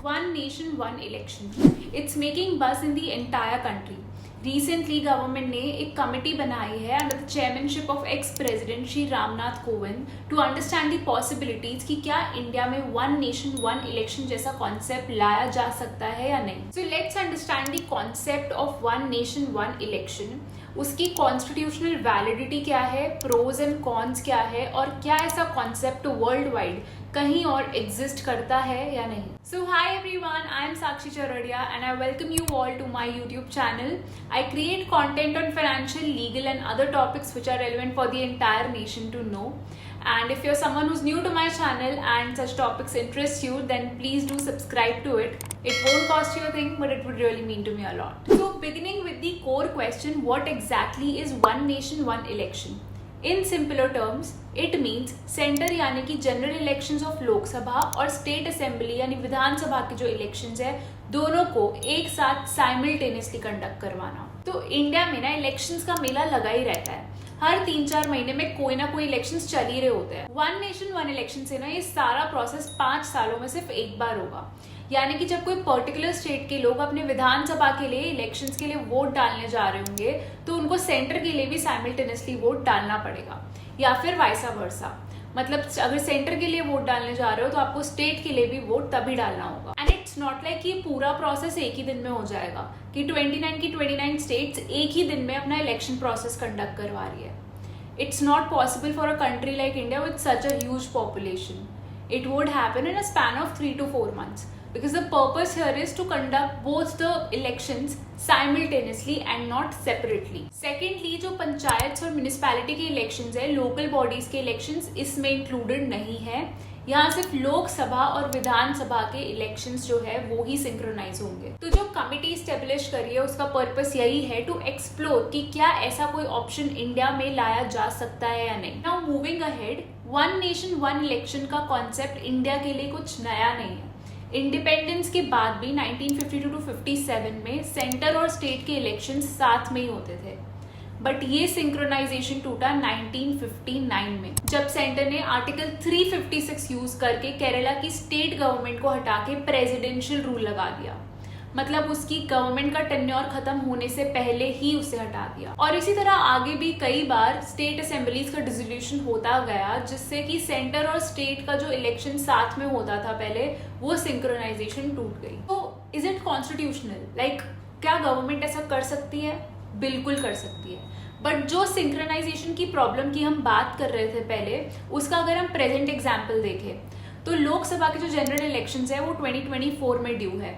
One nation, one election. It's making buzz in the entire country. Recently government ने एक committee बनाई है under the chairmanship of ex president Shri Ramnath Kovind to understand the possibilities कि क्या India में one nation one election जैसा concept लाया जा सकता है या नहीं. So let's understand the concept of one nation one election. उसकी कॉन्स्टिट्यूशनल वैलिडिटी क्या है, प्रोज एंड कॉन्स क्या है, और क्या ऐसा कॉन्सेप्ट वर्ल्ड वाइड कहीं और एग्जिस्ट करता है या नहीं. So hi everyone, I am Sakshi Charadia and I welcome you all to my YouTube channel. I create content on financial, legal and other topics which are relevant for the entire nation to know. And if you're someone who's new to my channel and such topics interest you, then please do subscribe to it. It won't cost you a thing, but it would really mean to me a lot. So beginning with the core question, what exactly is one nation, one election? In simpler terms, it means centre यानी कि general elections of Lok Sabha और state assembly यानी विधानसभा के जो elections है दोनों को एक साथ साइमल्टेनियसली कंडक्ट करवाना. तो इंडिया में ना इलेक्शंस का मेला लगा ही रहता है. हर 3-4 महीने में कोई ना कोई इलेक्शंस चल ही रहे होते हैं. वन नेशन वन इलेक्शन से ना ये सारा प्रोसेस 5 सालों में सिर्फ एक बार होगा. यानी कि जब कोई पर्टिकुलर स्टेट के लोग अपने विधानसभा के लिए इलेक्शंस के लिए वोट डालने जा रहे होंगे तो उनको सेंटर के लिए भी साइमल्टेनियसली वोट डालना पड़ेगा, या फिर वाइसा वर्सा. मतलब अगर सेंटर के लिए वोट डालने जा रहे हो तो आपको स्टेट के लिए भी वोट तभी डालना होगा. एंड इट्स नॉट लाइक कि पूरा प्रोसेस एक ही दिन में हो जाएगा कि 29 की 29 स्टेट्स एक ही दिन में अपना इलेक्शन प्रोसेस कंडक्ट करवा रही है. It's not possible for a country like India with such a huge population. It would happen in a span of 3 to 4 months. Because the purpose here is to conduct both the elections simultaneously and not separately. Secondly, जो पंचायत और municipality के elections है, local bodies के elections इसमें included नहीं है. यहाँ सिर्फ लोकसभा और विधानसभा के इलेक्शंस जो है वो ही सिंक्रोनाइज होंगे. तो जो कमिटी स्टेब्लिश करी है उसका पर्पस यही है टू एक्सप्लोर कि क्या ऐसा कोई ऑप्शन इंडिया में लाया जा सकता है या नहीं. Now moving ahead, one nation one election का कॉन्सेप्ट इंडिया के लिए कुछ नया नहीं है. इंडिपेंडेंस के बाद भी 1952 to 57 में सेंटर और स्टेट के इलेक्शंस साथ में ही होते थे. बट ये सिंक्रोनाइजेशन टूटा 1959 में जब सेंटर ने आर्टिकल 356 यूज करके केरला की स्टेट गवर्नमेंट को हटा के प्रेसिडेंशियल रूल लगा दिया. मतलब उसकी गवर्नमेंट का टेन्योर खत्म होने से पहले ही उसे हटा दिया. और इसी तरह आगे भी कई बार स्टेट असेंबलीज का डिसोल्यूशन होता गया जिससे कि सेंटर और स्टेट का जो इलेक्शन साथ में होता था पहले वो सिंक्रोनाइजेशन टूट गई. तो इज इट कॉन्स्टिट्यूशनल? लाइक क्या गवर्नमेंट ऐसा कर सकती है? बिल्कुल कर सकती है. बट जो सिंक्रोनाइजेशन की प्रॉब्लम की हम बात कर रहे थे पहले, उसका अगर हम प्रेजेंट एग्जाम्पल देखें तो लोकसभा के जो जनरल इलेक्शंस है वो 2024 में ड्यू है.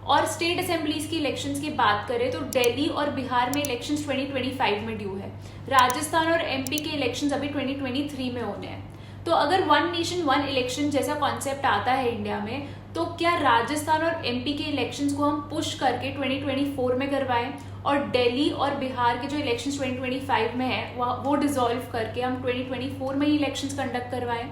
और स्टेट असेंबलीज की इलेक्शंस की बात करें तो दिल्ली और बिहार में इलेक्शंस 2025 में ड्यू है. राजस्थान और एमपी के इलेक्शंस अभी 2023 में होने हैं. तो अगर वन नेशन वन इलेक्शन जैसा कॉन्सेप्ट आता है इंडिया में तो क्या राजस्थान और एमपी के इलेक्शंस को हम पुश करके 2024 में करवाएं और दिल्ली और बिहार के जो इलेक्शंस 2025 में है वो डिसॉल्व करके हम 2024 में ही इलेक्शंस कंडक्ट करवाएं?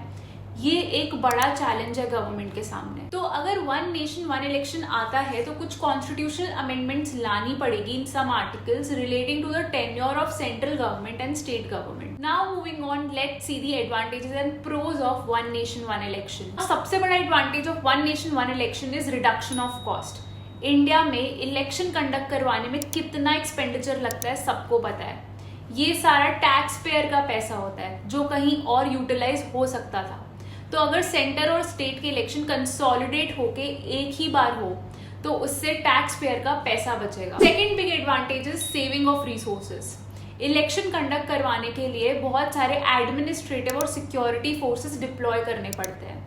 ये एक बड़ा चैलेंज है गवर्नमेंट के सामने. तो अगर वन नेशन वन इलेक्शन आता है तो कुछ कॉन्स्टिट्यूशनल अमेंडमेंट्स लानी पड़ेगी in some articles relating to the tenure of central government and state government. Now moving on, let's see the advantages and pros of one nation one election. सबसे बड़ा advantage of one nation one election is reduction of cost. India में election conduct करवाने में कितना expenditure लगता है सबको पता है. ये सारा टैक्स पेयर का पैसा होता है जो कहीं और यूटिलाइज हो सकता था. तो अगर सेंटर और स्टेट के इलेक्शन कंसोलिडेट होके एक ही बार हो तो उससे टैक्स पेयर का पैसा बचेगा. Second big advantage is saving of resources. Election conduct करवाने के लिए बहुत सारे एडमिनिस्ट्रेटिव और सिक्योरिटी फोर्सेस डिप्लॉय करने पड़ते हैं.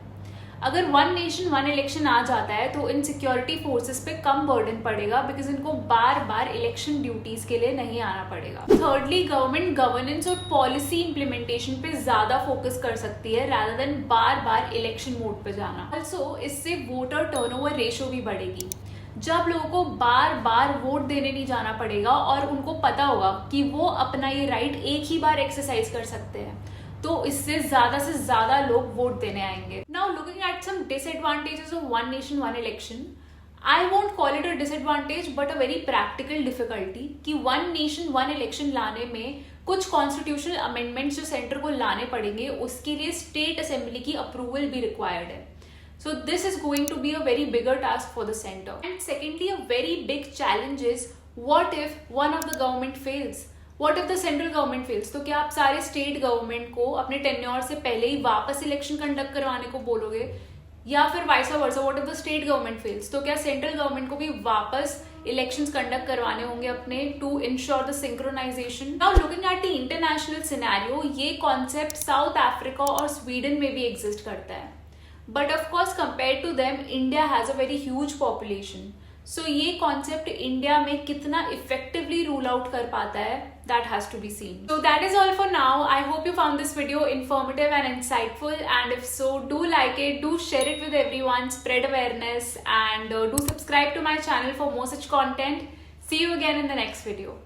अगर वन नेशन वन इलेक्शन आ जाता है तो इन सिक्योरिटी फोर्सेस पे कम बर्डन पड़ेगा बिकॉज इनको बार बार इलेक्शन ड्यूटीज के लिए नहीं आना पड़ेगा. थर्डली, गवर्नमेंट गवर्नेंस और पॉलिसी इंप्लीमेंटेशन पे ज्यादा फोकस कर सकती है rather than बार बार इलेक्शन मोड पे जाना. ऑल्सो इससे वोटर टर्नओवर रेशियो भी बढ़ेगी. जब लोगों को बार बार वोट देने नहीं जाना पड़ेगा और उनको पता होगा कि वो अपना ये राइट एक ही बार एक्सरसाइज कर सकते हैं तो इससे से ज्यादा लोग वोट देने आएंगे. Now looking at some disadvantages of one nation one election, I won't call it a disadvantage but a very practical difficulty कि वन नेशन वन इलेक्शन लाने में कुछ कॉन्स्टिट्यूशनल अमेंडमेंट्स जो सेंटर को लाने पड़ेंगे उसके लिए स्टेट असेंबली की अप्रूवल भी रिक्वायर्ड है. So this is going to be a very bigger task for the center. And secondly, a very big challenge is, what if one of the government fails? What if the central government fails? तो क्या आप सारे state government को अपने tenure से पहले ही वापस election conduct करवाने को बोलोगे, या फिर vice versa? What if the state government fails? तो क्या सेंट्रल गवर्नमेंट को भी वापस इलेक्शंस कंडक्ट करवाने होंगे अपने, to ensure the synchronization? Now looking at the international scenario, ये कॉन्सेप्ट साउथ अफ्रीका और स्वीडन में भी एग्जिस्ट करता है, but of course compare to them India has a very huge population. So ये कॉन्सेप्ट इंडिया में कितना इफेक्टिवली रूल आउट कर पाता है, that has to be seen. So that is all for now. I hope you found this video informative and insightful, and if so, do like it, do share it with everyone, spread awareness, and do subscribe to my channel for more such content. See you again in the next video.